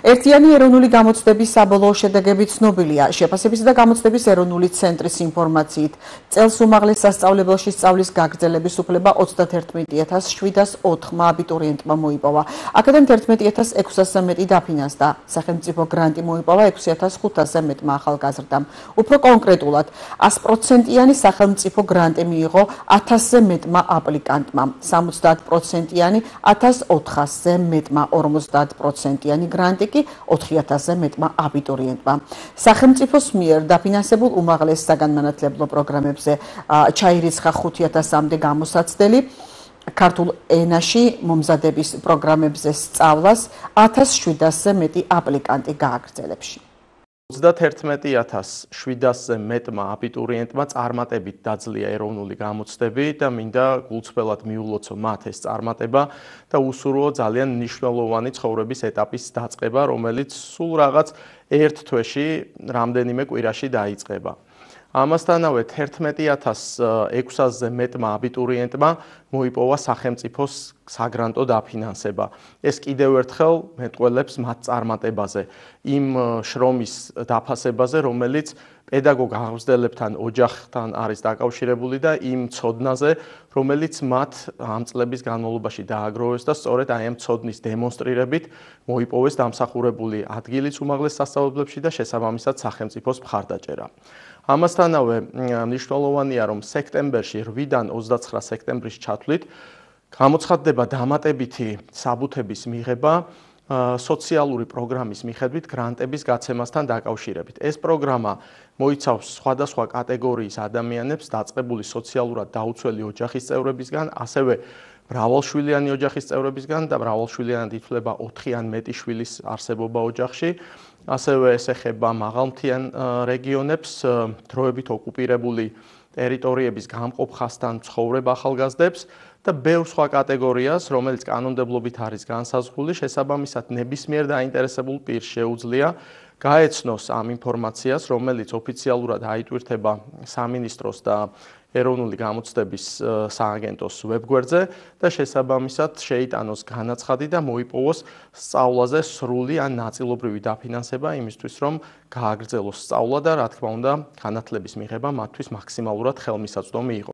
ერთიანი ეროვნული გამოცდების საბოლოო შედეგები ცნობილია. შეფასებისა და გამოცდების ეროვნული ცენტრის ინფორმაციით, წელს უმაღლეს სასწავლებელში სწავლის გაგრძელების უფლება 31704 აბიტურიენტმა მოიპოვა. აქედან 11600-ზე მეტი დაფინანსდა. სახელმწიფო გრანტი მოიპოვა 6500-ზე მეტმა ახალგაზრდამ. უფრო კონკრეტულად, 100%-იანი სახელმწიფო გრანტი მიიღო 1000-ზე მეტმა აპლიკანტმა, 70%-იანი 1400-ზე მეტმა, 50%-იანი გრანტი კი 4000-ზე მეტმა აბიტურიენტმა. სახელმწიფოს მიერ დაფინანსებულ უმაღლეს საგანმანათლებლო პროგრამებზე ჩაირიცხა 5000-მდე გამოსაცდელი, ქართულ ენაში მომზადების პროგრამებზე სწავლას 1700-ზე მეტი აპლიკანტი გააგრძელებში. 31700-ზე მეტმა აბიტურიენტმა წარმატებით დაძლია ეროვნული გამოცდები და მინდა გულწრფელად მიულოცო მათ ეს წარმატება და უსურვო ძალიან მნიშვნელოვანი ცხოვრების ეტაპის დაწყება, რომელიც სულ რაღაც ერთ თვეში, რამდენიმე კვირაში დაიწყება. ამასთანავე 11600-ზე მეტმა აბიტურიენტმა მოიპოვა სახელმწიფოს საგრანტო დაფინანსება. ეს კიდევ ერთხელ მეტყველებს მათ წარმატებაზე, იმ შრომის დაფასებაზე, რომელიც პედაგოგ აღმზრდელებთან, ოჯახთან არის დაკავშირებული და იმ ცოდნაზე, რომელიც მათ ამ წლების განმავლობაში დააგროვეს და სწორედ აი ამ ცოდნის დემონსტრირებით მოიპოვეს დამსახურებული ადგილიც უმაღლეს სასწავლებლებში და შესაბამისად სახელმწიფოს მხარდაჭერა. ამასთანავე მნიშვნელოვანია, რომ სექტემბერში 8-დან 29 სექტემბრის ჩათვლით გამოცხადდება დამატებითი საბუთების მიღება სოციალური პროგრამის მიხედვით გრანტების გაცემასთან დაკავშირებით. ეს პროგრამა მოიცავს სხვადასხვა კატეგორიის ადამიანებს დაწყებული სოციალურად დაუცველი ოჯახის წევრებისგან, ასევე მრავალშვილიანი ოჯახის წევრებისგან და მრავალშვილიანად ითვლება 4 ან მეტი შვილის არსებობა ოჯახში. ასევე ეს ეხება მაღალმთიან რეგიონებს, დროებით ოკუპირებული ტერიტორიების გამყოფ ხაზთან ცხოვრებ ახალგაზრდებს და ბევრ სხვა კატეგორიას, რომელიც კანონმდებლობით არის განსაზღვრული, შესაბამისად ნებისმიერ დაინტერესებულ პირს შეუძლია გაეცნოს ამ ინფორმაციას, რომელიც ოფიციალურად აიტვირთება სამინისტროს და ეროვნული გამოცდების სააგენტოს ვებგვერდზე და შესაბამისად შეიტანოს განაცხადი და მოიპოვოს სწავლაზე სრული ან ნაწილობრივი დაფინანსება იმისთვის, რომ გააგრძელოს სწავლა და რა თქმა უნდა, განათლების მიღება მათთვის მაქსიმალურად ხელმისაწვდომი იყოს.